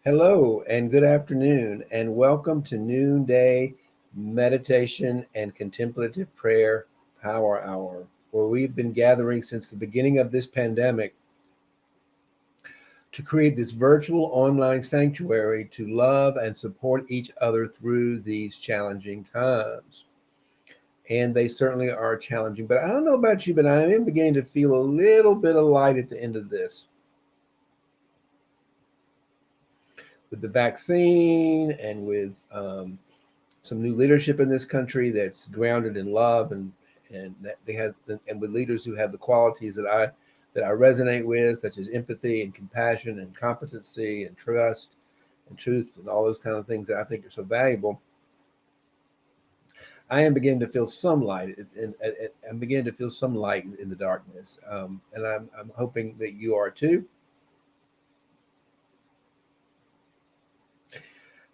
Hello and good afternoon, and welcome to Noonday Meditation and Contemplative Prayer Power Hour, where we've been gathering since the beginning of this pandemic to create this virtual online sanctuary to love and support each other through these challenging times. And they certainly are challenging. But I don't know about you, but I am beginning to feel a little bit of light at the end of this. With the vaccine and with some new leadership in this country that's grounded in love and that they have and with leaders who have the qualities that I resonate with, such as empathy and compassion and competency and trust and truth and all those kind of things that I think are so valuable. I am beginning to feel some light, and I'm beginning to feel some light in the darkness, and I'm hoping that you are too.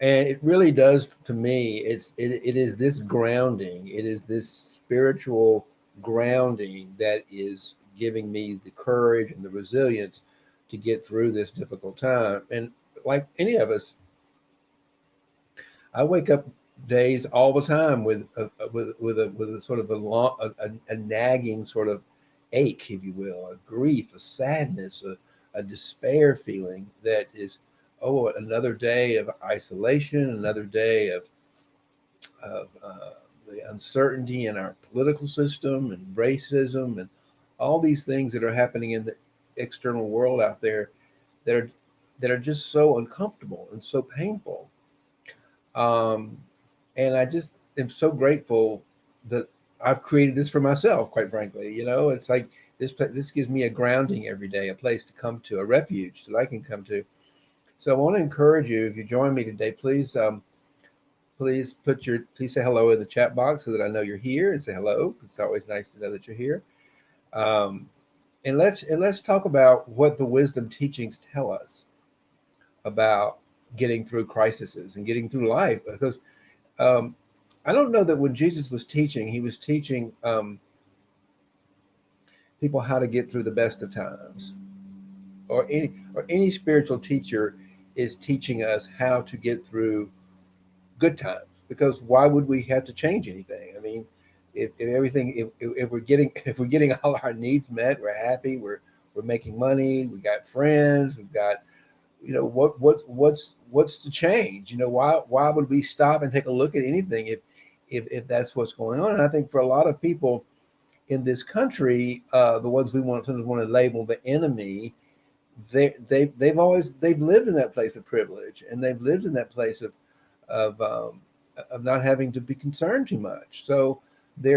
And it really does, to me, it is this grounding, it is this spiritual grounding that is giving me the courage and the resilience to get through this difficult time. And like any of us, I wake up days all the time with a sort of a nagging sort of ache, if you will, a grief, a sadness, a despair feeling that is, oh, another day of isolation, another day of the uncertainty in our political system and racism and all these things that are happening in the external world out there that are that are just so uncomfortable and so painful. Um, and I just am so grateful that I've created this for myself. Quite frankly, it's like this gives me a grounding every day, a place to come to, a refuge that I can come to. So I want to encourage you, if you join me today, please say hello in the chat box so that I know you're here, and say hello. It's always nice to know that you're here. Um, and let's talk about what the wisdom teachings tell us about getting through crises and getting through life. Because um, I don't know that when Jesus was teaching, he was teaching people how to get through the best of times, or any spiritual teacher is teaching us how to get through good times. Because why would we have to change anything? I mean, if everything, if we're getting if we're getting all our needs met, we're happy, we're making money, we got friends, we've got, what's the change? Why would we stop and take a look at anything if that's what's going on? And I think for a lot of people in this country, the ones we sometimes want to label the enemy, they've lived in that place of privilege, and they've lived in that place of not having to be concerned too much. So they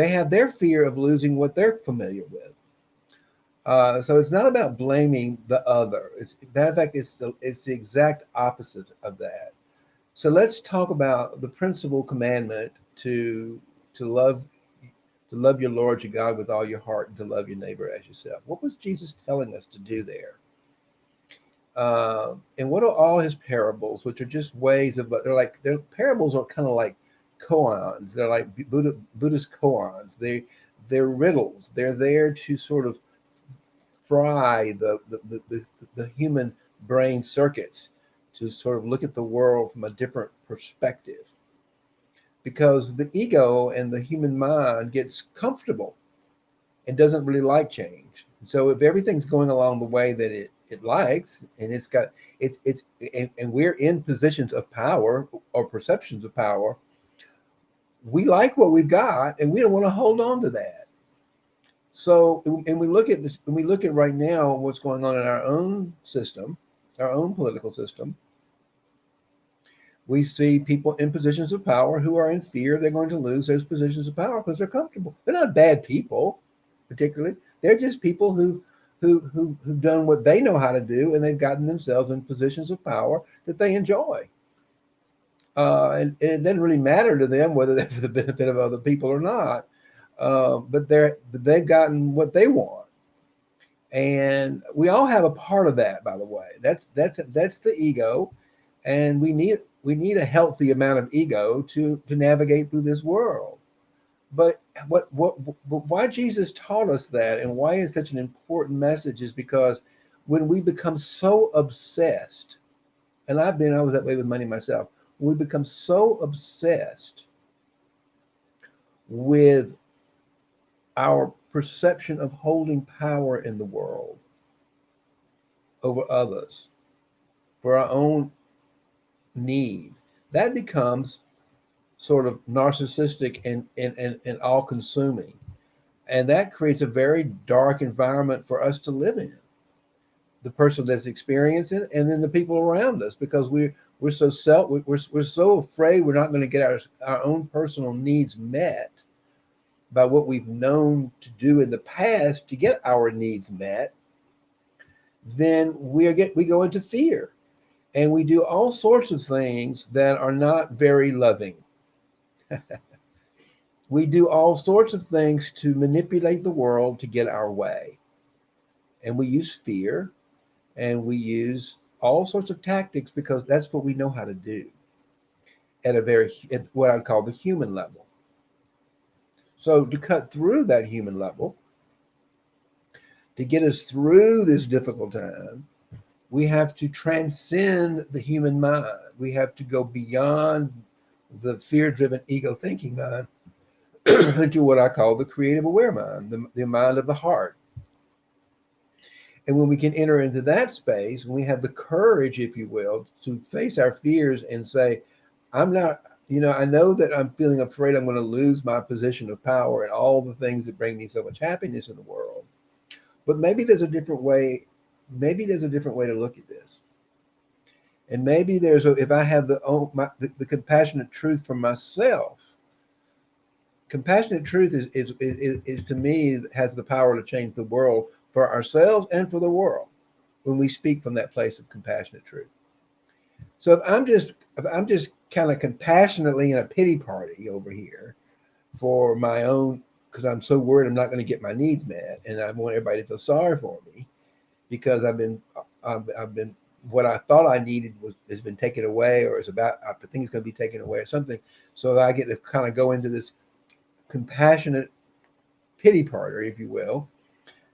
have their fear of losing what they're familiar with. So it's not about blaming the other. Matter of fact, it's the exact opposite of that. So let's talk about the principal commandment to love to love your Lord your God with all your heart, and to love your neighbor as yourself. What was Jesus telling us to do there? And what are all his parables, which are just ways of, their parables are kind of like koans. They're like Buddhist koans. They're riddles. They're there to sort of fry the human brain circuits, to sort of look at the world from a different perspective, because the ego and the human mind gets comfortable and doesn't really like change. So if everything's going along the way that it likes, and and we're in positions of power or perceptions of power, we like what we've got and we don't want to hold on to that. So, and we look at this, when we look at right now what's going on in our own system, our own political system, we see people in positions of power who are in fear they're going to lose those positions of power because they're comfortable. They're not bad people, particularly. They're just people who've done what they know how to do, and they've gotten themselves in positions of power that they enjoy. And it doesn't really matter to them whether they're for the benefit of other people or not. But they've gotten what they want, and we all have a part of that. By the way, that's the ego, and we need a healthy amount of ego to navigate through this world. But why Jesus taught us that, and why it's such an important message, is because when we become so obsessed and I was that way with money myself. We become so obsessed with our perception of holding power in the world over others for our own needs. That becomes sort of narcissistic and all consuming. And that creates a very dark environment for us to live in. The person that's experiencing it, and then the people around us, because we're so we're so afraid we're not going to get our own personal needs met by what we've known to do in the past to get our needs met. Then we go into fear, and we do all sorts of things that are not very loving. We do all sorts of things to manipulate the world to get our way, and we use fear, and we use all sorts of tactics because that's what we know how to do at what I'd call the human level. So to cut through that human level, to get us through this difficult time, we have to transcend the human mind. We have to go beyond the fear-driven ego thinking mind into what I call the creative aware mind, the mind of the heart. And when we can enter into that space, when we have the courage, if you will, to face our fears and say, I'm not, I know that I'm feeling afraid I'm going to lose my position of power and all the things that bring me so much happiness in the world. But maybe there's a different way. Maybe there's a different way to look at this. And maybe if I have the compassionate truth for myself, compassionate truth is to me has the power to change the world for ourselves and for the world when we speak from that place of compassionate truth. So if I'm just kind of compassionately in a pity party over here for my own, because I'm so worried I'm not going to get my needs met, and I want everybody to feel sorry for me because I've been what I thought I needed has been taken away, or I think it's going to be taken away or something. So I get to kind of go into this compassionate pity party, if you will.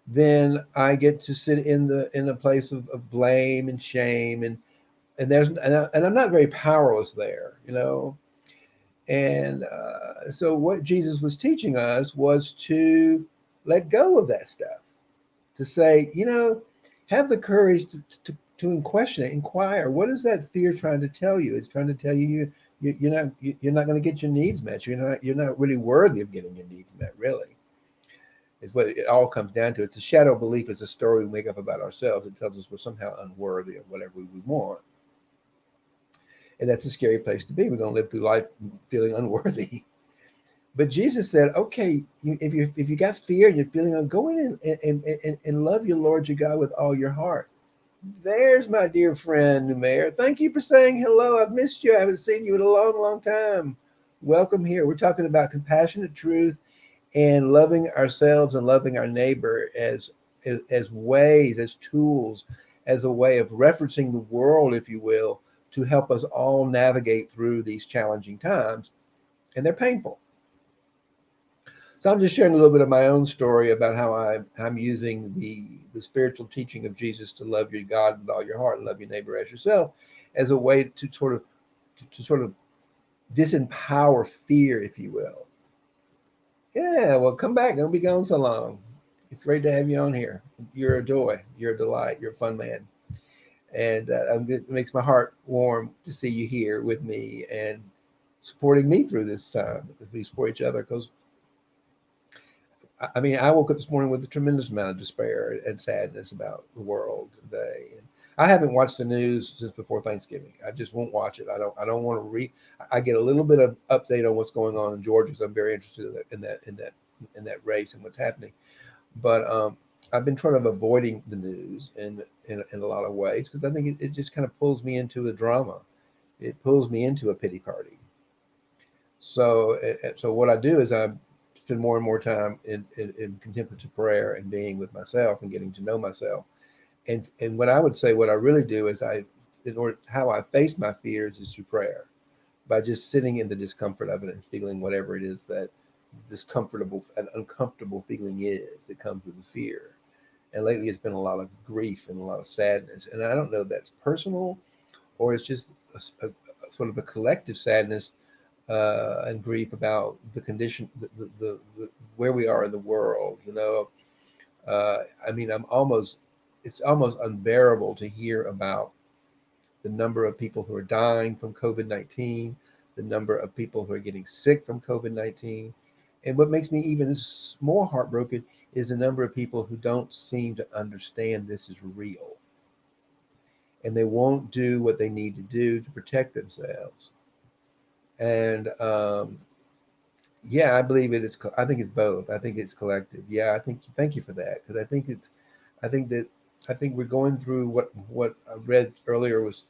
Then I get to sit in a place of blame and shame, and I'm not very powerless there, And so what Jesus was teaching us was to let go of that stuff, to say, have the courage to question it, inquire. What is that fear trying to tell you? It's trying to tell you're not going to get your needs met. You're not really worthy of getting your needs met. Really, is what it all comes down to. It's a shadow belief. It's a story we make up about ourselves. It tells us we're somehow unworthy of whatever we want, and that's a scary place to be. We're going to live through life feeling unworthy. But Jesus said, okay, if you got fear and you're feeling, go in and love your Lord your God with all your heart. There's my dear friend, Numair. Thank you for saying hello. I've missed you. I haven't seen you in a long, long time. Welcome here. We're talking about compassionate truth and loving ourselves and loving our neighbor as ways, as tools, as a way of referencing the world, if you will, to help us all navigate through these challenging times. And they're painful. So I'm just sharing a little bit of my own story about how I'm using the spiritual teaching of Jesus to love your God with all your heart and love your neighbor as yourself as a way to sort of disempower fear, if you will. Yeah, well, come back. Don't be gone so long. It's great to have you on here. You're a joy. You're a delight. You're a fun man. And it makes my heart warm to see you here with me and supporting me through this time. We support each other because I mean, I woke up this morning with a tremendous amount of despair and sadness about the world today. And I haven't watched the news since before Thanksgiving. I just won't watch it. I don't want to read. I get a little bit of update on what's going on in Georgia, so I'm very interested in that race and what's happening. But I've been trying to avoiding the news in a lot of ways because I think it just kind of pulls me into the drama. It pulls me into a pity party. So what I do is I spend more and more time in contemplative prayer and being with myself and getting to know myself. And what I would say, what I really do is how I face my fears is through prayer, by just sitting in the discomfort of it and feeling whatever it is that discomfortable and uncomfortable feeling is that comes with the fear. And lately it's been a lot of grief and a lot of sadness. And I don't know if that's personal or it's just a sort of a collective sadness and grief about the condition, the where we are in the world. I mean, it's almost unbearable to hear about the number of people who are dying from COVID-19, the number of people who are getting sick from COVID-19. And what makes me even more heartbroken is the number of people who don't seem to understand this is real. And they won't do what they need to do to protect themselves. And yeah, I believe it is. I think it's both. I think it's collective. Yeah, I think. Thank you for that, because I think it's. I think that. I think we're going through what I read earlier was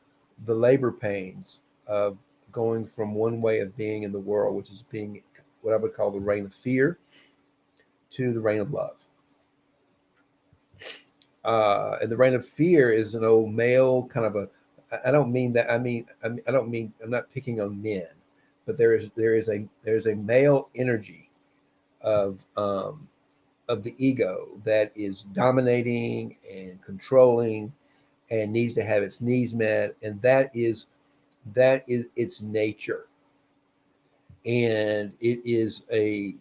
the labor pains of going from one way of being in the world, which is being what I would call the reign of fear, to the reign of love. And the reign of fear is an old male kind of a. I don't mean that. I don't mean. I'm not picking on men, but there is a male energy of the ego that is dominating and controlling and needs to have its needs met, and that is its nature, and it is a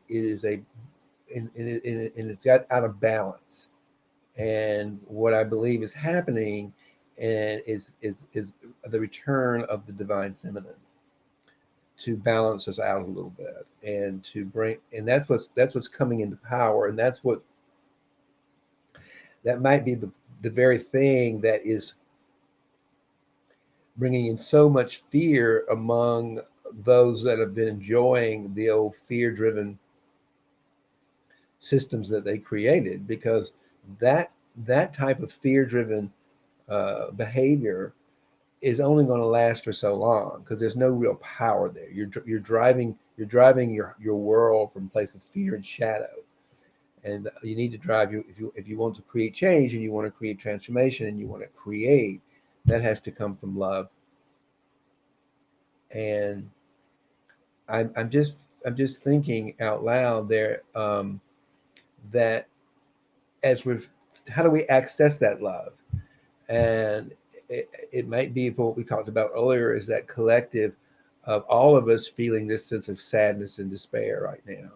and it's got out of balance. And what I believe is happening and is the return of the divine feminine to balance us out a little bit, and to bring, and that's what's coming into power, and that might be the very thing that is bringing in so much fear among those that have been enjoying the old fear driven systems that they created, because that that type of fear driven behavior is only going to last for so long, because there's no real power there. You're driving your world from a place of fear and shadow, and you need to drive you if you want to create change, and you want to create transformation, and you want to create, that has to come from love. And I'm just thinking out loud there, that as we've how do we access that love? And it might be for what we talked about earlier, is that collective of all of us feeling this sense of sadness and despair right now.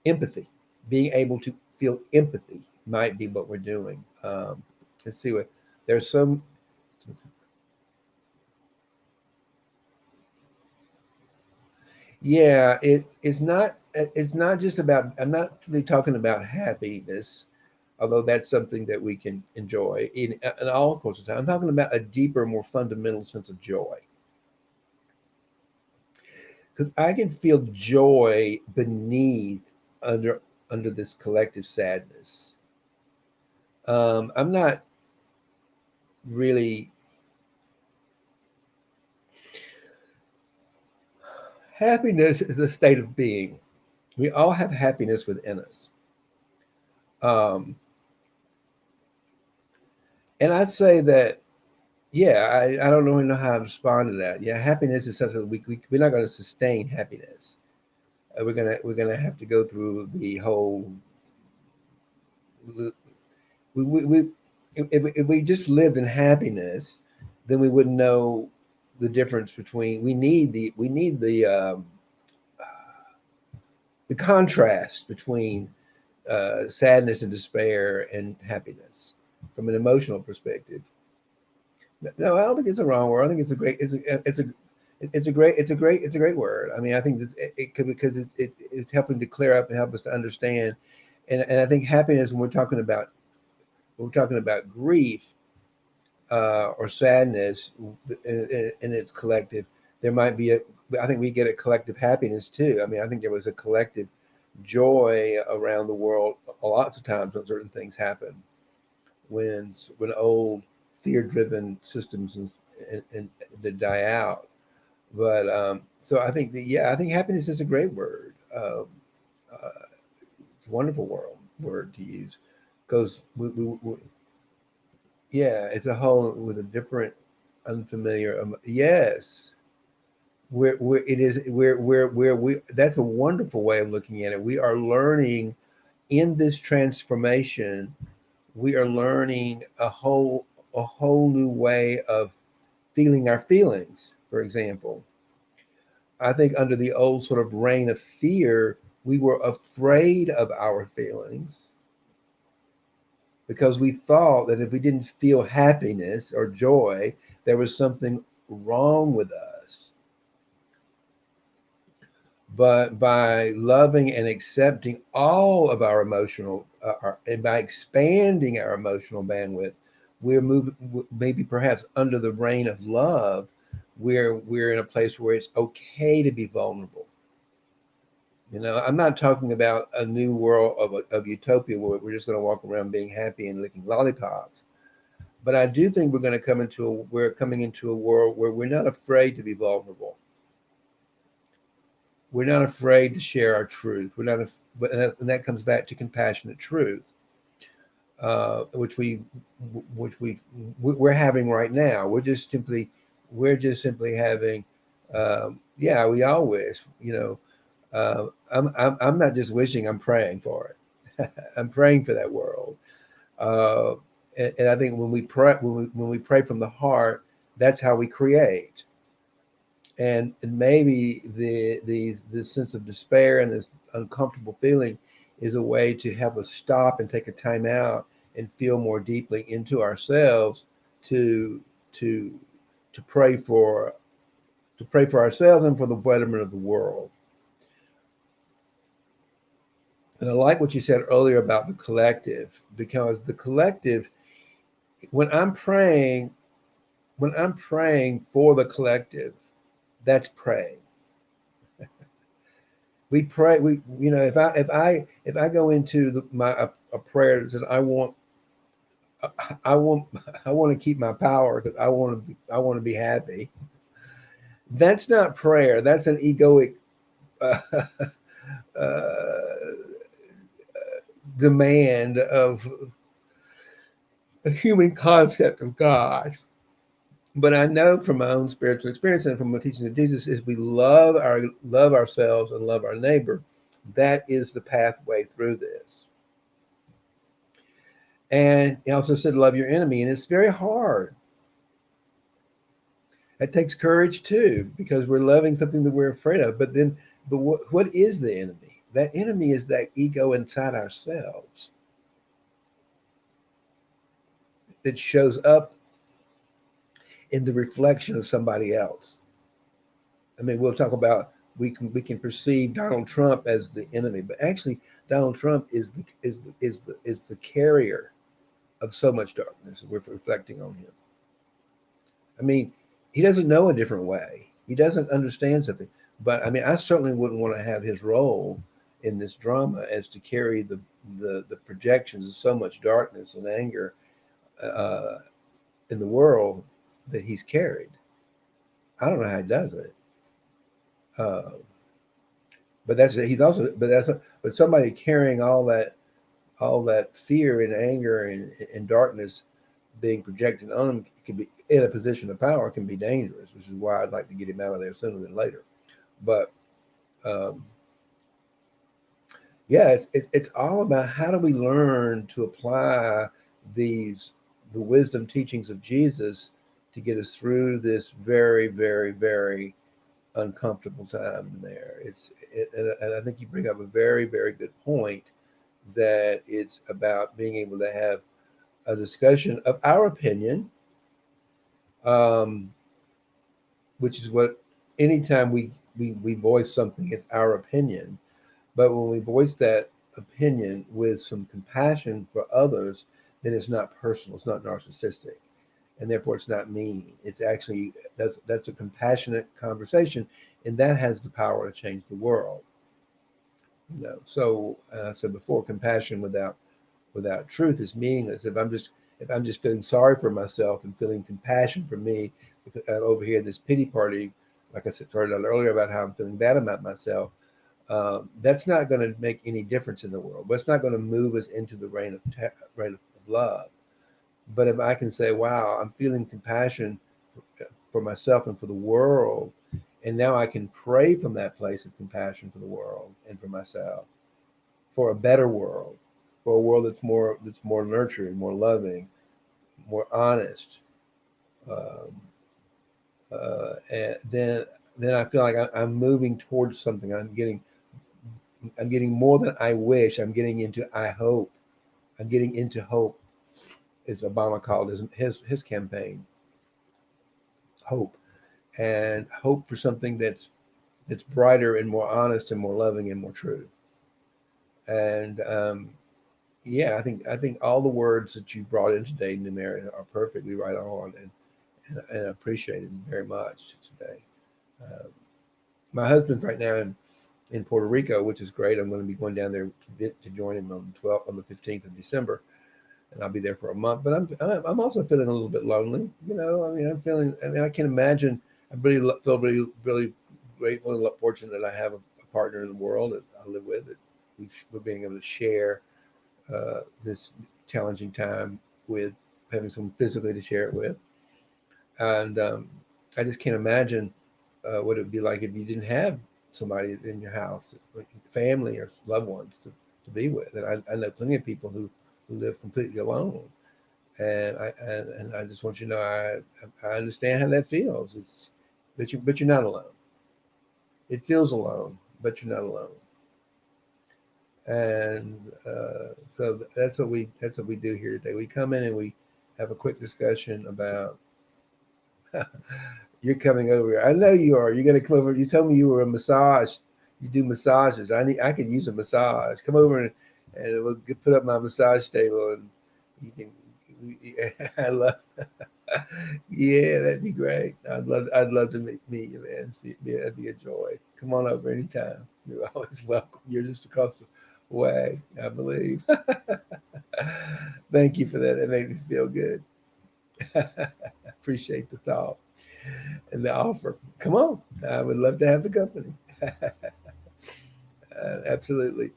Empathy, being able to feel empathy might be what we're doing. Let's see what there's some. Yeah, it's not just about, I'm not really talking about happiness, although that's something that we can enjoy in all sorts of time. I'm talking about a deeper, more fundamental sense of joy. Because I can feel joy beneath, under under this collective sadness. I'm not really. Happiness is a state of being. We all have happiness within us. Um, and I'd say that, yeah, I don't really know how to respond to that. Yeah, happiness is something we're not going to sustain happiness. We're gonna have to go through the whole. We if we just lived in happiness, then we wouldn't know the difference between. We need the contrast between sadness and despair and happiness from an emotional perspective. No, I don't think it's a wrong word. I think it's a great word. I mean, I think it could, because it's helping to clear up and help us to understand. And I think happiness, when we're talking about grief, or sadness, and it's collective, there might be a. I think we get a collective happiness too. I mean, I think there was a collective joy around the world lots of times when certain things happen, when old fear-driven systems and they die out. But so I think that, yeah, I think happiness is a great word. It's a wonderful word to use, because yeah, it's a whole with a different unfamiliar. Yes, where it is where we. That's a wonderful way of looking at it. We are learning in this transformation. We are learning a whole new way of feeling our feelings, for example. I think under the old sort of reign of fear, we were afraid of our feelings because we thought that if we didn't feel happiness or joy, there was something wrong with us. But by loving and accepting all of our emotional, and by expanding our emotional bandwidth, we're moving, maybe perhaps under the reign of love, we're in a place where it's okay to be vulnerable. You know, I'm not talking about a new world of utopia where we're just going to walk around being happy and licking lollipops. But I do think we're coming into a world where we're not afraid to be vulnerable. We're not afraid to share our truth. We're not, and that comes back to compassionate truth, uh, which we, which we're having right now. We're just simply having, yeah, we all wish, you know. I'm not just wishing, I'm praying for it. I'm praying for that world. Uh, and I think when we pray from the heart, that's how we create. And maybe this sense of despair and this uncomfortable feeling is a way to have us stop and take a time out and feel more deeply into ourselves to to to pray for ourselves and for the betterment of the world. And I like what you said earlier about the collective, because the collective, when I'm praying, when I'm praying for the collective, that's praying. We pray. We, you know, if I go into a prayer that says I want I want to keep my power because I want to be happy. That's not prayer. That's an egoic uh, uh, demand of a human concept of God. But I know from my own spiritual experience and from the teaching of Jesus is we love ourselves and love our neighbor. That is the pathway through this. And he also said, love your enemy. And it's very hard. It takes courage too, because we're loving something that we're afraid of. But what is the enemy? That enemy is that ego inside ourselves that shows up in the reflection of somebody else. I mean, we'll talk about we can perceive Donald Trump as the enemy, but actually Donald Trump is the carrier of so much darkness. We're reflecting on him. I mean, he doesn't know a different way. He doesn't understand something. But I mean, I certainly wouldn't want to have his role in this drama as to carry the projections of so much darkness and anger uh, in the world that he's carried. I don't know how he does it. Uh, but that's he's also but somebody carrying all that fear and anger and darkness being projected on him can be in a position of power can be dangerous, which is why I'd like to get him out of there sooner than later. But um, yeah, it's all about how do we learn to apply these the wisdom teachings of Jesus to get us through this very uncomfortable time there. And I think you bring up a very good point that it's about being able to have a discussion of our opinion, um, which is what anytime we voice something, it's our opinion. But when we voice that opinion with some compassion for others, then it's not personal, it's not narcissistic, and therefore it's not mean. It's actually that's a compassionate conversation, and that has the power to change the world. You know, so I said before, compassion without truth is meaningless. If I'm just feeling sorry for myself and feeling compassion for me, because I'm over here this pity party, like I said, started out earlier about how I'm feeling bad about myself. That's not going to make any difference in the world. But it's not going to move us into the reign of love. But if I can say, "Wow, I'm feeling compassion for myself and for the world," and now I can pray from that place of compassion for the world and for myself, for a better world, for a world that's more nurturing, more loving, more honest, um, And then I feel like I'm moving towards something. I'm getting more than I wish. I'm getting into I hope. I'm getting into hope, as Obama called his campaign, hope, and hope for something that's brighter and more honest and more loving and more true. And yeah, I think all the words that you brought in today, Numeri, are perfectly right on, and I appreciate it very much today. Uh, my husband's right now in Puerto Rico, which is great. I'm going to be going down there to join him on the 15th of December, and I'll be there for a month. But I'm also feeling a little bit lonely. I mean, I can imagine. I really feel really grateful and fortunate that I have a partner in the world that I live with. That we're being able to share this challenging time with, having someone physically to share it with. And I just can't imagine what it would be like if you didn't have somebody in your house, like family or loved ones to be with. And I know plenty of people who live completely alone. And I just want you to know I understand how that feels. But you're not alone. It feels alone, but you're not alone. And so that's what we do here today. We come in and we have a quick discussion about. You're coming over. I know you are. You're gonna come over. You told me you were a massage. You do massages. I could use a massage. Come over and we'll put up my massage table and you can. I love. Yeah, that'd be great. I'd love to meet you, man. That'd be a joy. Come on over anytime. You're always welcome. You're just across the way, I believe. Thank you for that. That made me feel good. Appreciate the thought and the offer. Come on. I would love to have the company. Absolutely.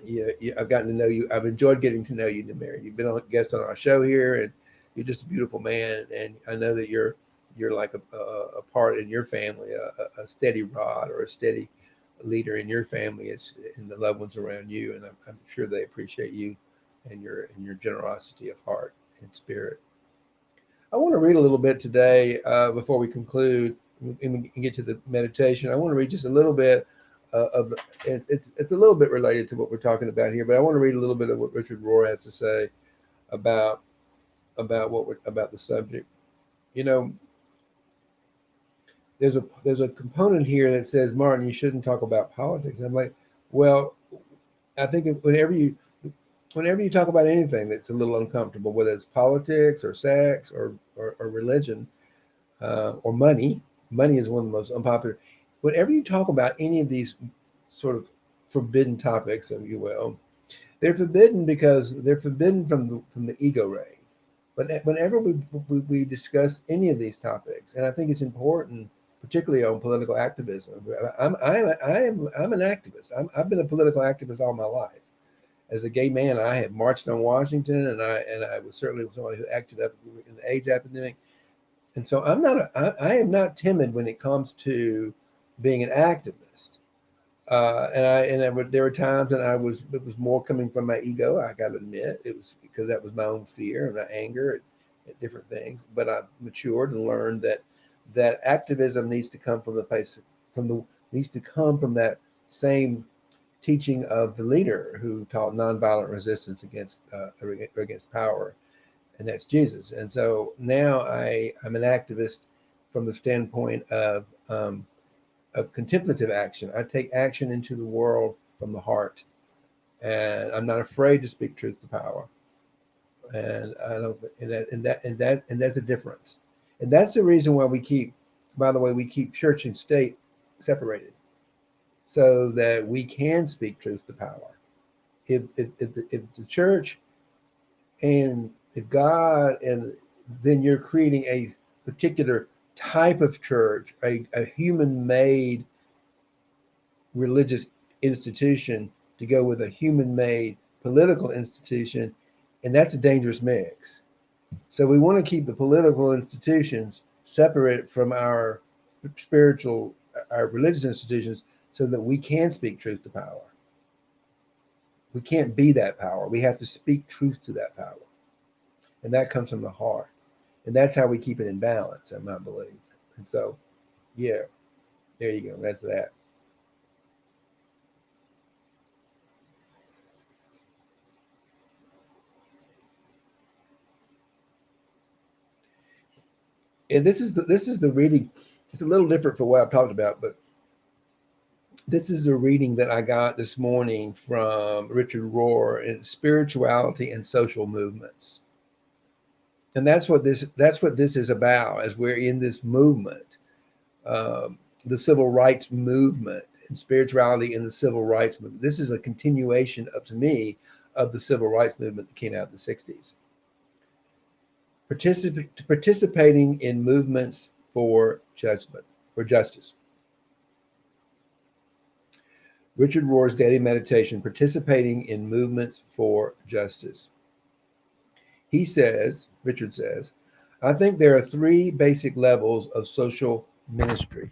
Yeah, yeah, I've gotten to know you. I've enjoyed getting to know you, Namir. You've been a guest on our show here, and you're just a beautiful man. And I know that you're like a part in your family, a steady rod or a steady leader in your family. It's in the loved ones around you, and I'm sure they appreciate you and your generosity of heart and spirit. I want to read a little bit today before we conclude and we can get to the meditation. I want to read just a little bit of it's a little bit related to what we're talking about here, but I want to read a little bit of what Richard Rohr has to say about about the subject. You know, there's a component here that says, Martin, you shouldn't talk about politics. I'm like, well, I think whenever you talk about anything that's a little uncomfortable, whether it's politics or sex or religion, or money. Money is one of the most unpopular. Whenever you talk about any of these sort of forbidden topics, if you will, they're forbidden because they're forbidden from the ego ray. But whenever we discuss any of these topics, and I think it's important, particularly on political activism, I'm an activist. I've been a political activist all my life. As a gay man, I have marched on Washington, and I was certainly somebody who acted up in the AIDS epidemic. And so I am not timid when it comes to being an activist. There were times when it was more coming from my ego. I got to admit, it was because that was my own fear and my anger at different things. But I matured and learned that activism needs to come from the place from the needs to come from that same teaching of the leader who taught nonviolent resistance against power, and that's Jesus. And so now I'm an activist from the standpoint of contemplative action. I take action into the world from the heart, and I'm not afraid to speak truth to power. And I don't, and that's a difference. And that's the reason why by the way, we keep church and state separated, so that we can speak truth to power. If the church and if God and then you're creating a particular type of church, a human made religious institution to go with a human made political institution, and that's a dangerous mix. So we want to keep the political institutions separate from our spiritual, our religious institutions, so that we can speak truth to power. We can't be that power. We have to speak truth to that power. And that comes from the heart. And that's how we keep it in balance, in my belief. And so, yeah, there you go. That's that. And this is the reading. It's a little different from what I've talked about, but this is the reading that I got this morning from Richard Rohr in Spirituality and Social Movements. And that's what this is about as we're in this movement, the civil rights movement and spirituality in the civil rights movement. This is a continuation of, to me, of the civil rights movement that came out in the 60s. Participating in movements for judgment, for justice. Richard Rohr's daily meditation, participating in movements for justice. Richard says, I think there are three basic levels of social ministry,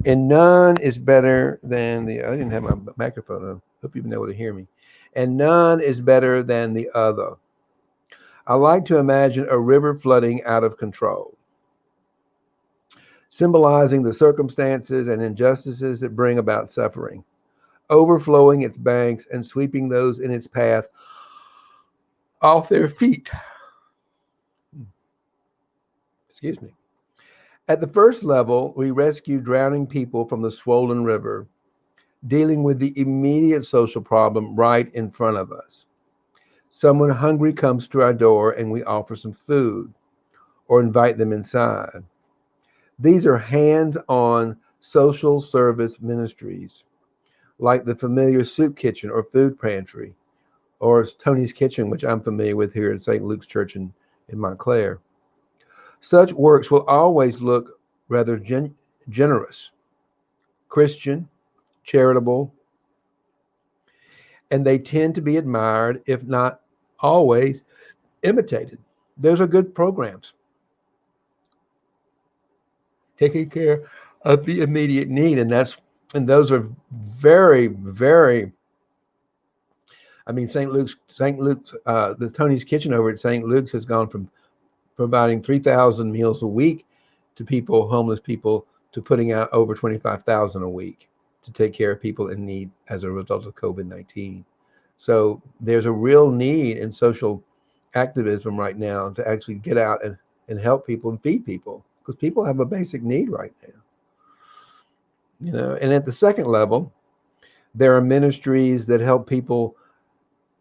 and none is better than the. I didn't have my microphone on. Hope you've been able to hear me. And none is better than the other. I like to imagine a river flooding out of control, symbolizing the circumstances and injustices that bring about suffering, overflowing its banks and sweeping those in its path off their feet. Excuse me. At the first level, we rescue drowning people from the swollen river, dealing with the immediate social problem right in front of us. Someone hungry comes to our door and we offer some food or invite them inside. These are hands on social service ministries, like the familiar soup kitchen or food pantry, or Tony's Kitchen, which I'm familiar with here in St. Luke's Church in Montclair. Such works will always look rather generous, Christian, charitable, and they tend to be admired, if not always imitated. Those are good programs, taking care of the immediate need, and those are very, very. I mean, St. Luke's, the Tony's Kitchen over at St. Luke's has gone from providing 3,000 meals a week to people, homeless people, to putting out over 25,000 a week to take care of people in need as a result of COVID-19. So there's a real need in social activism right now to actually get out and help people and feed people because people have a basic need right now. And at the second level, there are ministries that help people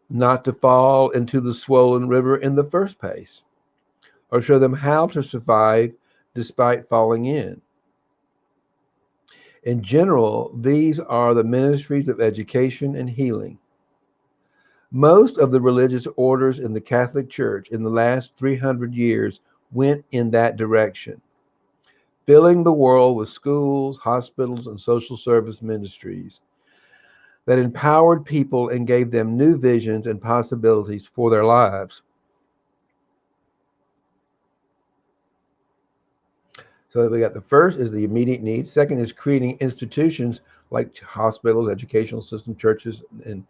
not to fall into the swollen river in the first place, or show them how to survive despite falling in. In general, these are the ministries of education and healing. Most of the religious orders in the Catholic Church in the last 300 years went in that direction, filling the world with schools, hospitals, and social service ministries that empowered people and gave them new visions and possibilities for their lives. So we got the first is the immediate needs. Second is creating institutions like hospitals, educational system, churches, and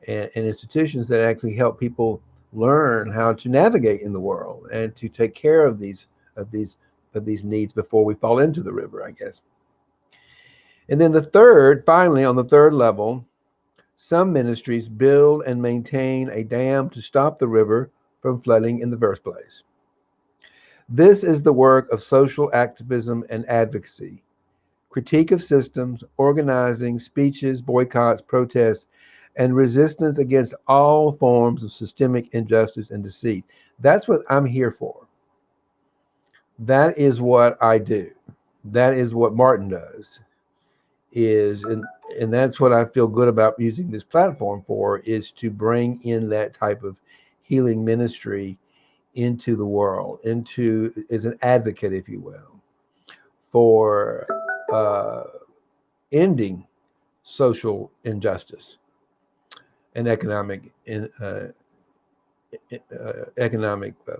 institutions that actually help people learn how to navigate in the world and to take care of these needs before we fall into the river, I guess. And then finally, on the third level, some ministries build and maintain a dam to stop the river from flooding in the first place. This is the work of social activism and advocacy, critique of systems, organizing, speeches, boycotts, protests, and resistance against all forms of systemic injustice and deceit. That's what I'm here for. That is what I do. That is what Martin does. And that's what I feel good about using this platform for, is to bring in that type of healing ministry into the world, into as an advocate, if you will, for uh, ending social injustice and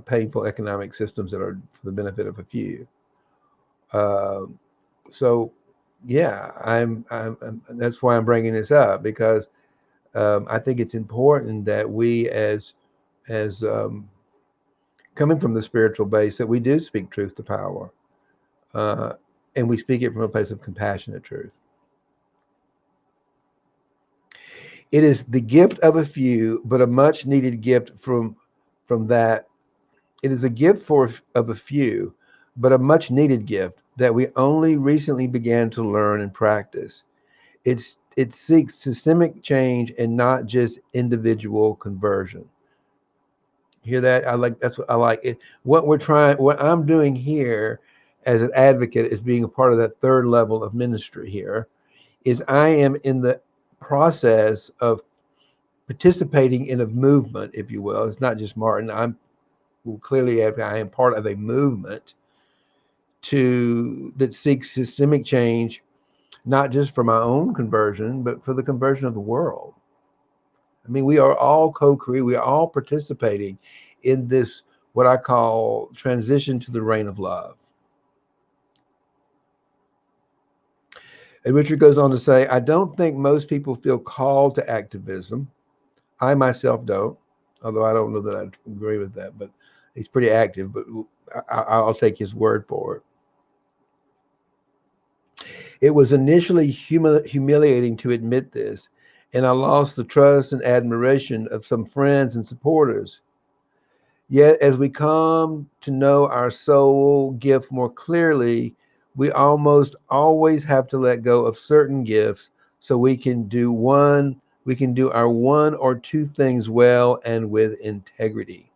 painful economic systems that are for the benefit of a few. Uh, so, yeah, that's why I'm bringing this up, because I think it's important that we as coming from the spiritual base, that we do speak truth to power. Uh, and we speak it from a place of compassionate truth. It is the gift of a few, but a much needed gift from that. It is a gift of a few, but a much needed gift that we only recently began to learn and practice. It seeks systemic change and not just individual conversion. Hear that? I like that's what I like. What I'm doing here as an advocate is being a part of that third level of ministry here is I am in the process of participating in a movement, if you will. It's not just Martin. I'm well, clearly I am part of a movement that seeks systemic change, not just for my own conversion, but for the conversion of the world. I mean, we are all co-creating, we are all participating in this what I call transition to the reign of love. And Richard goes on to say, I don't think most people feel called to activism. I myself don't, although I don't know that I agree with that, but he's pretty active, but I'll take his word for it. It was initially humiliating to admit this, and I lost the trust and admiration of some friends and supporters. Yet, as we come to know our soul gift more clearly, we almost always have to let go of certain gifts so we can do our one or two things well and with integrity.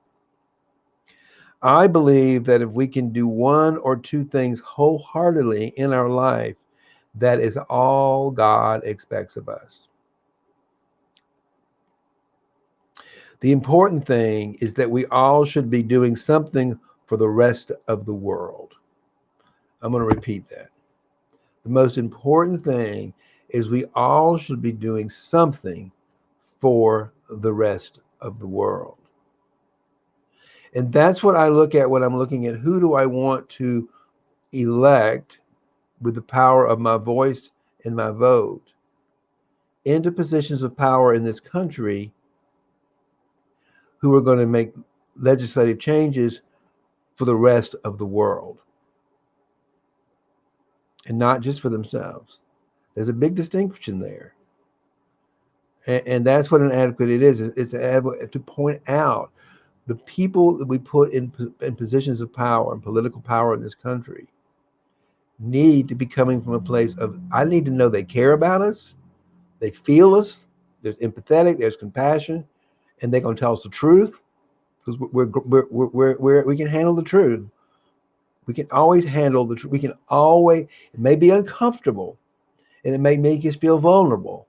I believe that if we can do one or two things wholeheartedly in our life, that is all God expects of us. The important thing is that we all should be doing something for the rest of the world. I'm going to repeat that. The most important thing is we all should be doing something for the rest of the world. And that's what I look at when I'm looking at who do I want to elect with the power of my voice and my vote into positions of power in this country who are going to make legislative changes for the rest of the world and not just for themselves. There's a big distinction there. And that's what an advocate it is. It's an advocate to point out the people that we put in positions of power and political power in this country need to be coming from a place of, I need to know they care about us, they feel us, there's empathetic, there's compassion, and they're going to tell us the truth because we can handle the truth. We can always handle the truth. We can always, it may be uncomfortable and it may make us feel vulnerable,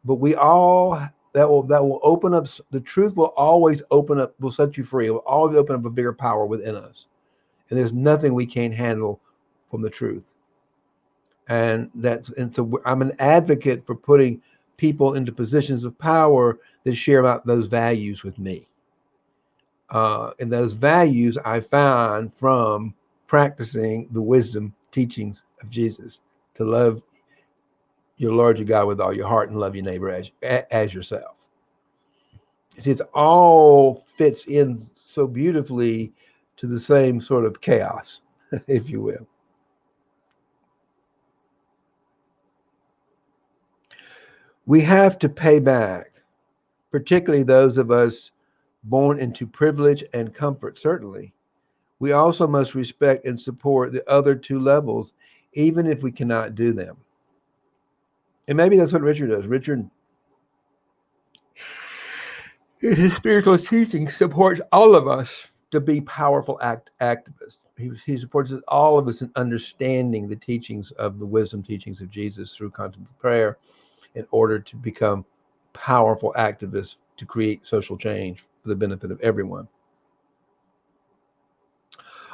but we all, that will open up, the truth will always open up, will set you free. It will always open up a bigger power within us. And there's nothing we can't handle from the truth. And so I'm an advocate for putting people into positions of power that share about those values with me. And those values I found from practicing the wisdom teachings of Jesus to love your Lord your God with all your heart and love your neighbor as yourself. See, it's all fits in so beautifully to the same sort of chaos, if you will. We have to pay back, particularly those of us born into privilege and comfort, certainly. We also must respect and support the other two levels, even if we cannot do them. And maybe that's what Richard does. Richard, in his spiritual teaching, supports all of us to be powerful activists. He supports all of us in understanding the teachings of the wisdom teachings of Jesus through contemplative prayer in order to become powerful activists to create social change for the benefit of everyone.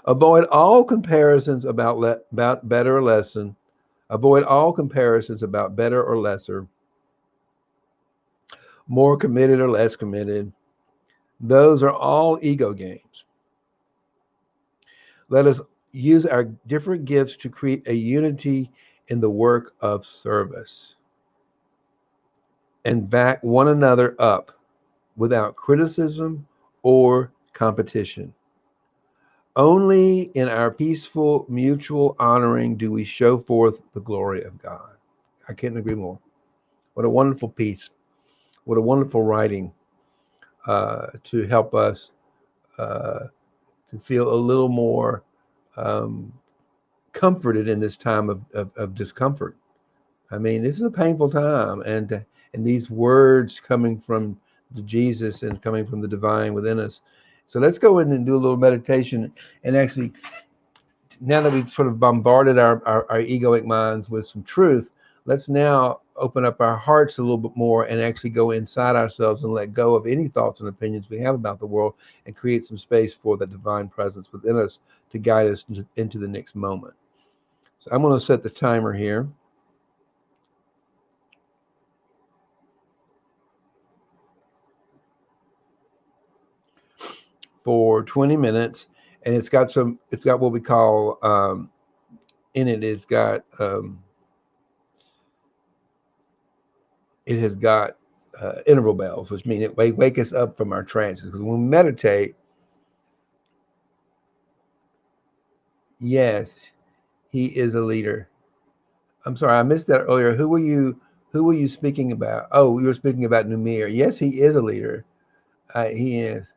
Avoid all comparisons about better or lesson. Avoid all comparisons about better or lesser, more committed or less committed. Those are all ego games. Let us use our different gifts to create a unity in the work of service and back one another up without criticism or competition. Only in our peaceful mutual honoring do we show forth the glory of God. I couldn't agree more. What a wonderful piece. What a wonderful writing to help us uh, to feel a little more um, comforted in this time of discomfort. I mean, this is a painful time, and these words coming from the Jesus and coming from the divine within us. So let's go in and do a little meditation and actually, now that we've sort of bombarded our egoic minds with some truth, let's now open up our hearts a little bit more and actually go inside ourselves and let go of any thoughts and opinions we have about the world and create some space for the divine presence within us to guide us into the next moment. So I'm going to set the timer here for 20 minutes, and it's got what we call in it. It has got interval bells, which mean it wake us up from our trances. Because when we meditate, yes, he is a leader. I'm sorry, I missed that earlier. Who were you? Who were you speaking about? Oh, you were speaking about Numir. Yes, he is a leader. He is.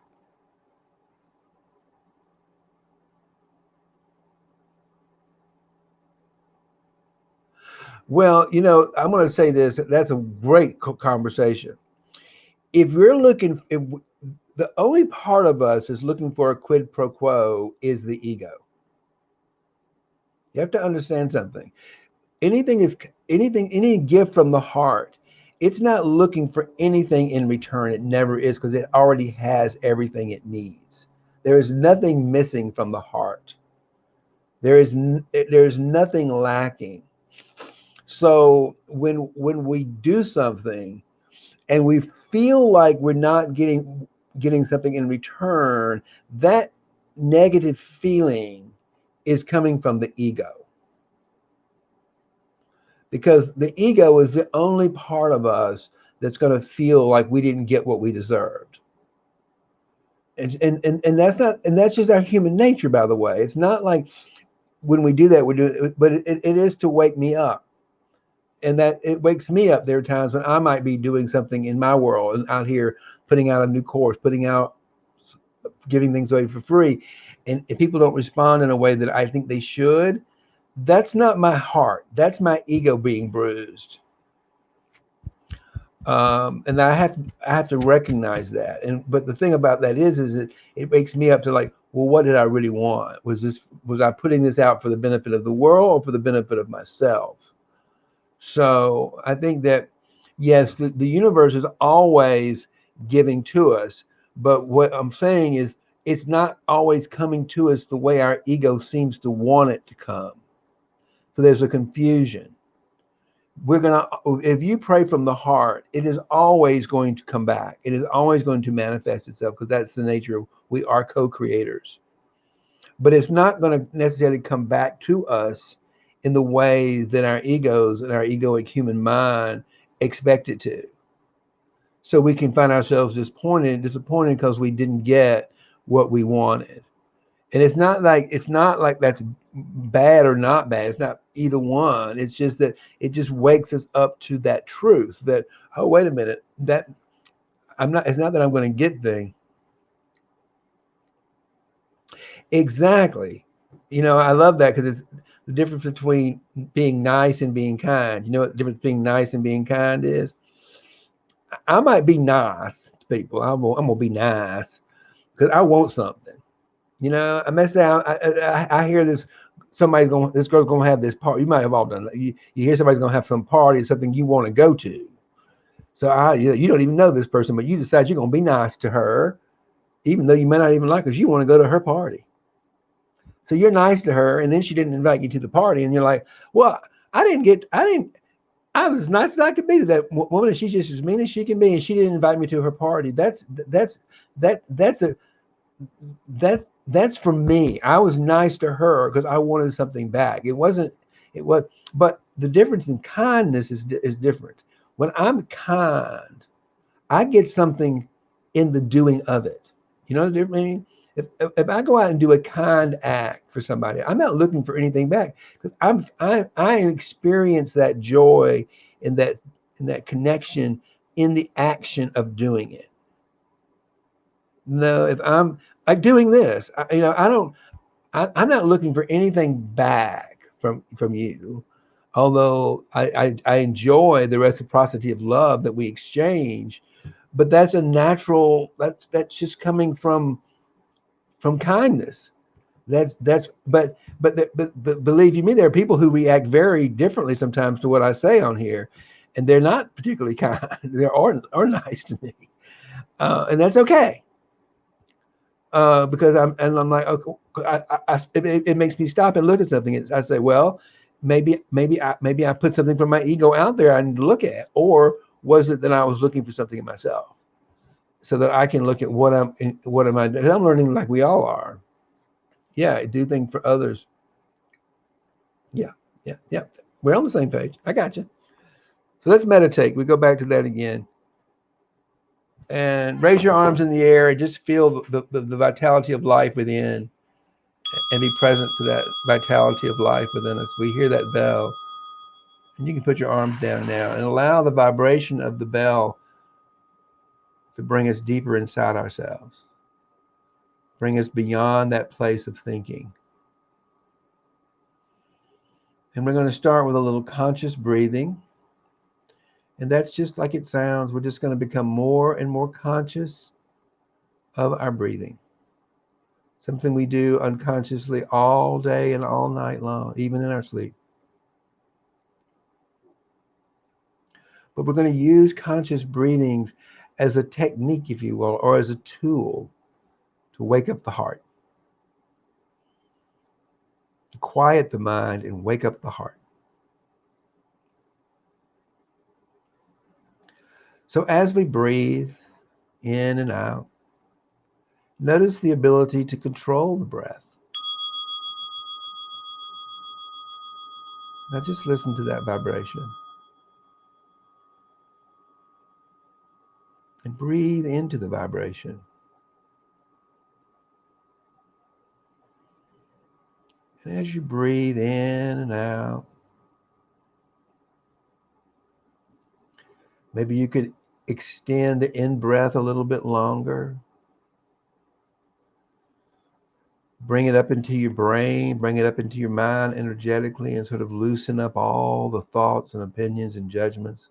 Well, I'm going to say this. That's a great conversation. If you're looking, if the only part of us is looking for a quid pro quo is the ego. You have to understand something. Anything is anything, any gift from the heart. It's not looking for anything in return. It never is because it already has everything it needs. There is nothing missing from the heart. There is nothing lacking. So when we do something and we feel like we're not getting something in return, that negative feeling is coming from the ego, because the ego is the only part of us that's going to feel like we didn't get what we deserved. And that's not, and that's just our human nature, by the way. It's not like when we do that we do it, but it is to wake me up. And that it wakes me up. There are times when I might be doing something in my world and out here putting out a new course, putting out, giving things away for free, and if people don't respond in a way that I think they should, that's not my heart. That's my ego being bruised. And I have to recognize that. And but the thing about that is it wakes me up to like, well, what did I really want? Was I putting this out for the benefit of the world or for the benefit of myself? So I think that yes, the universe is always giving to us, but what I'm saying is it's not always coming to us the way our ego seems to want it to come. So there's a confusion. We're gonna If you pray from the heart, it is always going to come back. It is always going to manifest itself because that's the nature of, we are co-creators. But it's not going to necessarily come back to us in the way that our egos and our egoic human mind expect it to. So we can find ourselves disappointed because we didn't get what we wanted. And it's not like that's bad or not bad. It's not either one. It's just that it just wakes us up to that truth that, oh, wait a minute, that I'm not. It's not that I'm going to get things. Exactly. I love that because it's the difference between being nice and being kind. You know what the difference between nice and being kind is? I might be nice to people. I'm gonna be nice because I want something. I may say I hear this. This girl's gonna have this party. You might have all done that. You hear somebody's gonna have some party or something you want to go to. So you don't even know this person, but you decide you're gonna be nice to her, even though you may not even like her. You want to go to her party. So you're nice to her, and then she didn't invite you to the party, and you're like, "Well, I was as nice as I could be to that woman, and she's just as mean as she can be, and she didn't invite me to her party." That's for me. I was nice to her because I wanted something back. It wasn't. It was, but the difference in kindness is different. When I'm kind, I get something in the doing of it. You know what I mean? If I go out and do a kind act for somebody, I'm not looking for anything back because I experience that joy and that connection in the action of doing it. No, if I'm like doing this, I don't. I'm not looking for anything back from you, although I enjoy the reciprocity of love that we exchange. But that's a natural. That's just coming from kindness. That's but believe you me, there are people who react very differently sometimes to what I say on here, and they're not particularly kind. They're or nice to me, and that's okay. Because I'm like, okay, it makes me stop and look at something. I say, well, maybe I put something from my ego out there I need to look at, or was it that I was looking for something in myself, so that I can look at what am I doing? I'm learning like we all are. Yeah, I do things for others. Yeah, yeah, yeah. We're on the same page. I got you. So let's meditate. We go back to that again. And raise your arms in the air and just feel the vitality of life within and be present to that vitality of life within us. We hear that bell. And you can put your arms down now and allow the vibration of the bell to bring us deeper inside ourselves, bring us beyond that place of thinking. And we're going to start with a little conscious breathing. And that's just like it sounds. We're just going to become more and more conscious of our breathing. Something we do unconsciously all day and all night long, even in our sleep. But we're going to use conscious breathings as a technique, if you will, or as a tool to wake up the heart, to quiet the mind and wake up the heart. So as we breathe in and out, notice the ability to control the breath. Now just listen to that vibration and breathe into the vibration. And as you breathe in and out, maybe you could extend the in-breath a little bit longer. Bring it up into your brain, bring it up into your mind energetically, and sort of loosen up all the thoughts and opinions and judgments,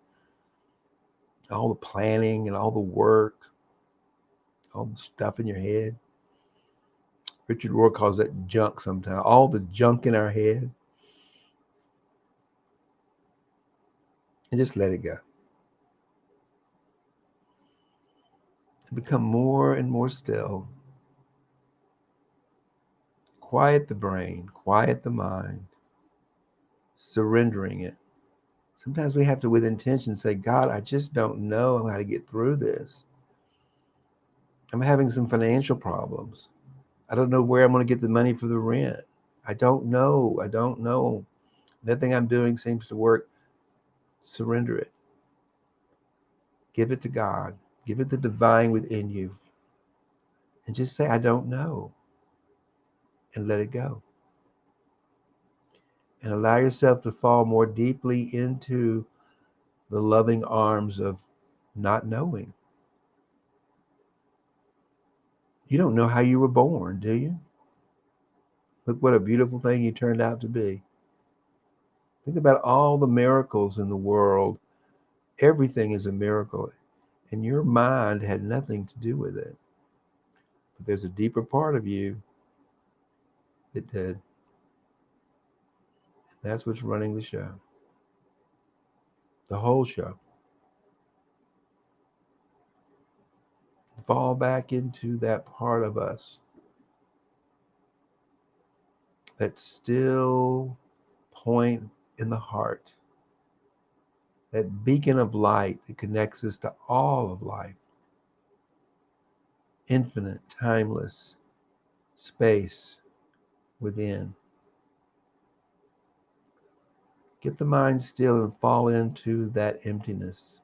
all the planning and all the work, all the stuff in your head. Richard Rohr calls that junk sometimes, all the junk in our head. And just let it go. And become more and more still. Quiet the brain, quiet the mind, surrendering it. Sometimes we have to, with intention, say, God, I just don't know how to get through this. I'm having some financial problems. I don't know where I'm going to get the money for the rent. I don't know. I don't know. Nothing I'm doing seems to work. Surrender it. Give it to God. Give it the divine within you. And just say, I don't know. And let it go. And allow yourself to fall more deeply into the loving arms of not knowing. You don't know how you were born, do you? Look what a beautiful thing you turned out to be. Think about all the miracles in the world. Everything is a miracle. And your mind had nothing to do with it. But there's a deeper part of you that did. That's what's running the show. The whole show. Fall back into that part of us. That still point in the heart. That beacon of light that connects us to all of life. Infinite, timeless space within. Get the mind still and fall into that emptiness.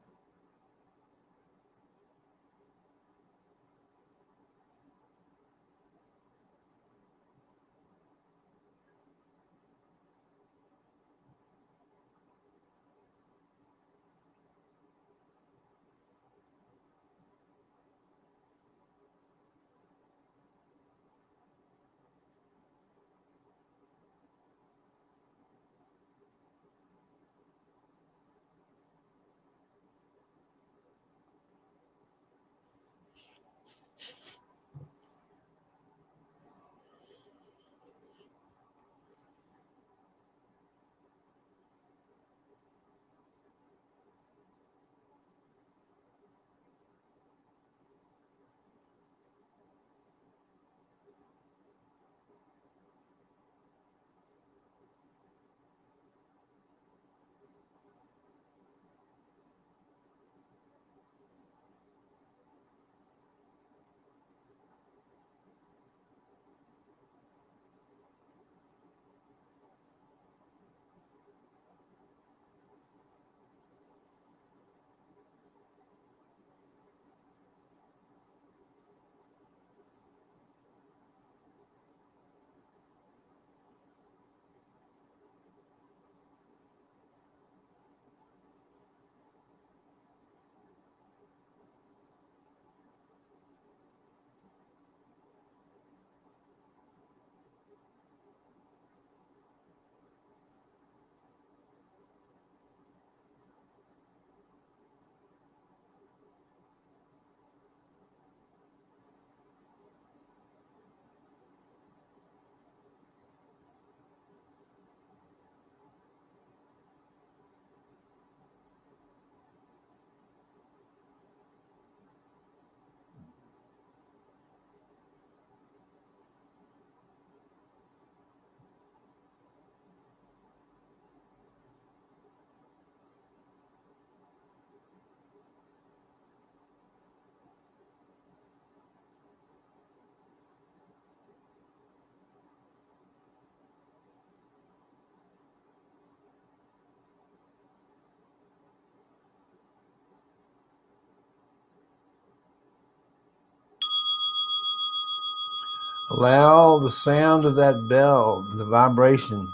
Allow the sound of that bell, the vibration,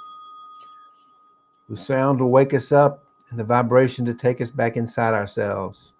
the sound to wake us up, and the vibration to take us back inside ourselves.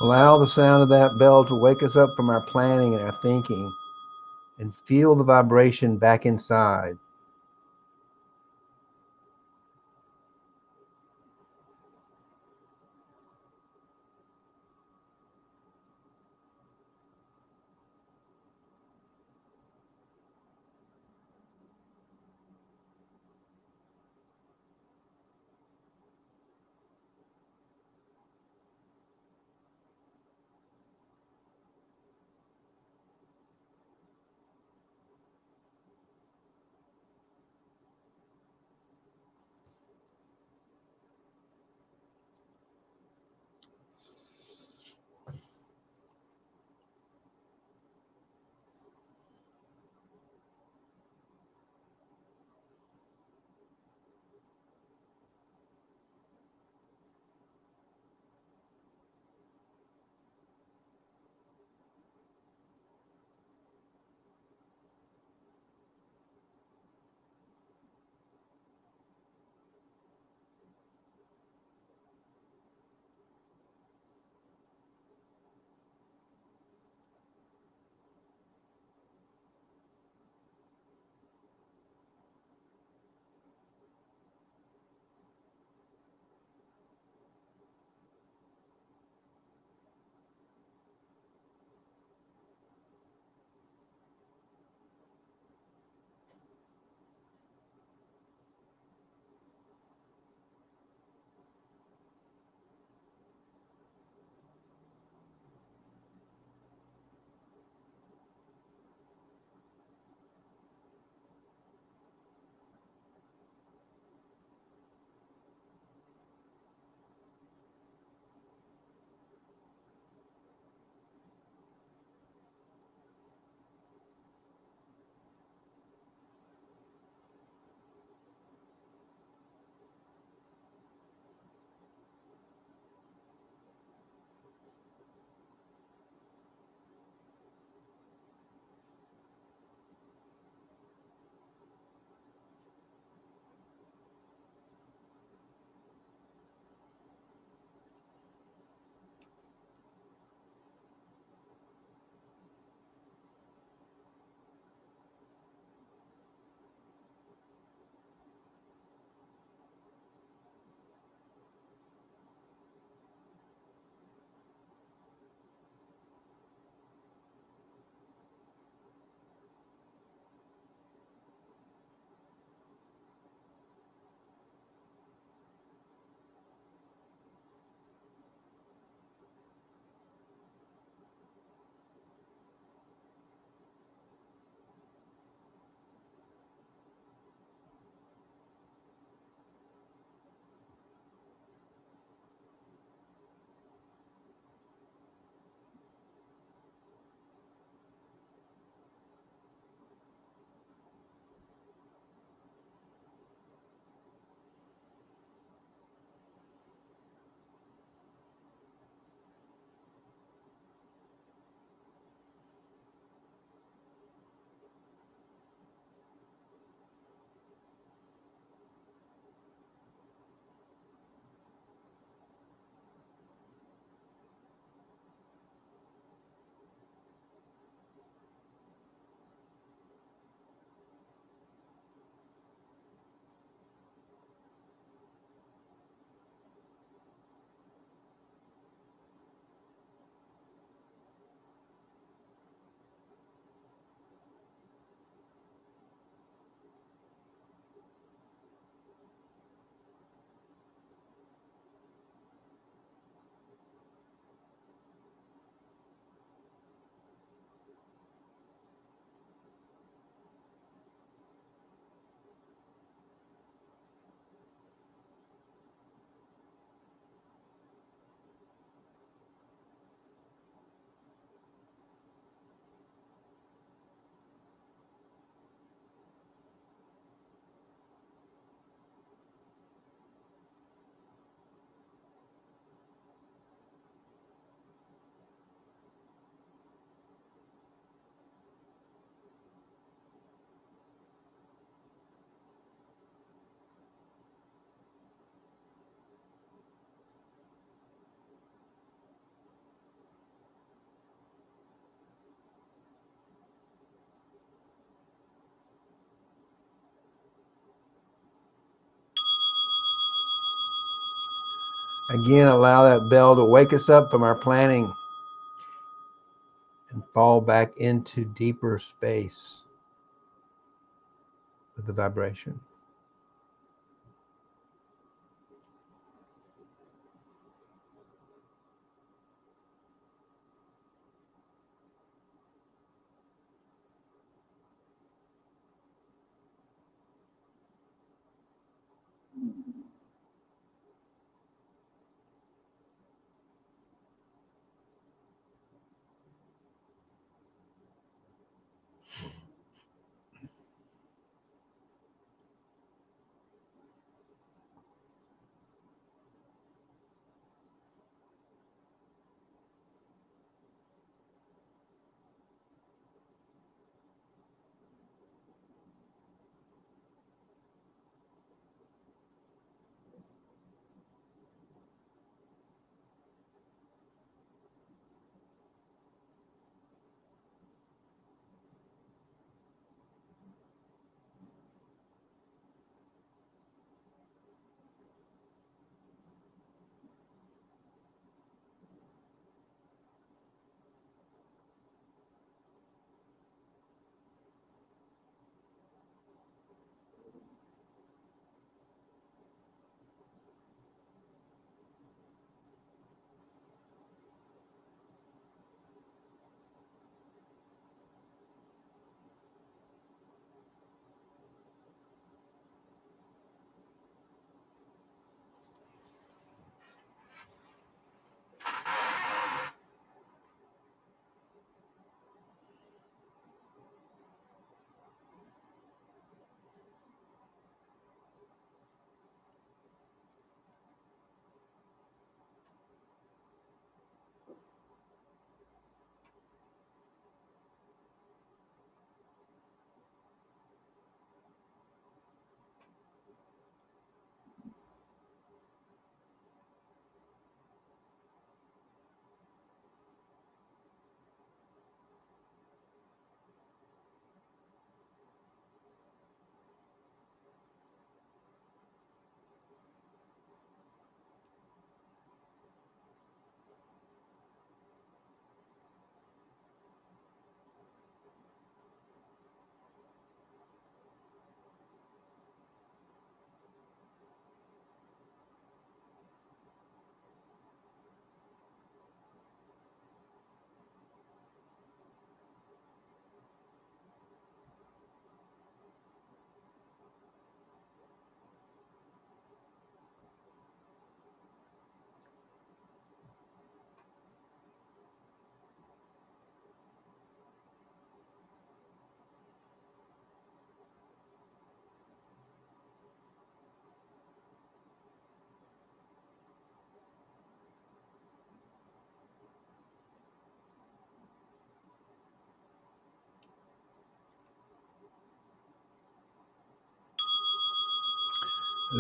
Allow the sound of that bell to wake us up from our planning and our thinking and feel the vibration back inside. Again, allow that bell to wake us up from our planning and fall back into deeper space with the vibration.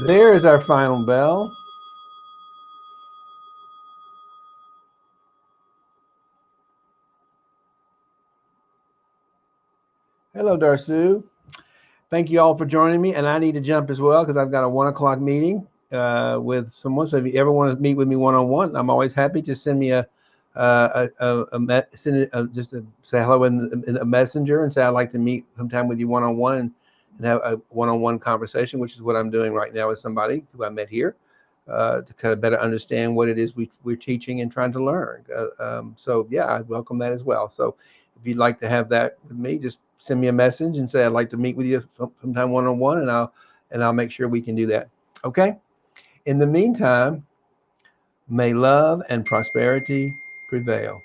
There is our final bell. Hello, Darsu. Thank you all for joining me. And I need to jump as well because I've got a 1 o'clock meeting with someone. So if you ever want to meet with me one-on-one, I'm always happy. Just send me just to say hello in a messenger and say I'd like to meet sometime with you one-on-one and have a one-on-one conversation, which is what I'm doing right now with somebody who I met here to kind of better understand what it is we're teaching and trying to learn. So yeah, I welcome that as well. So if you'd like to have that with me, just send me a message and say I'd like to meet with you sometime one-on-one, and I'll make sure we can do that. Okay. In the meantime, may love and prosperity prevail.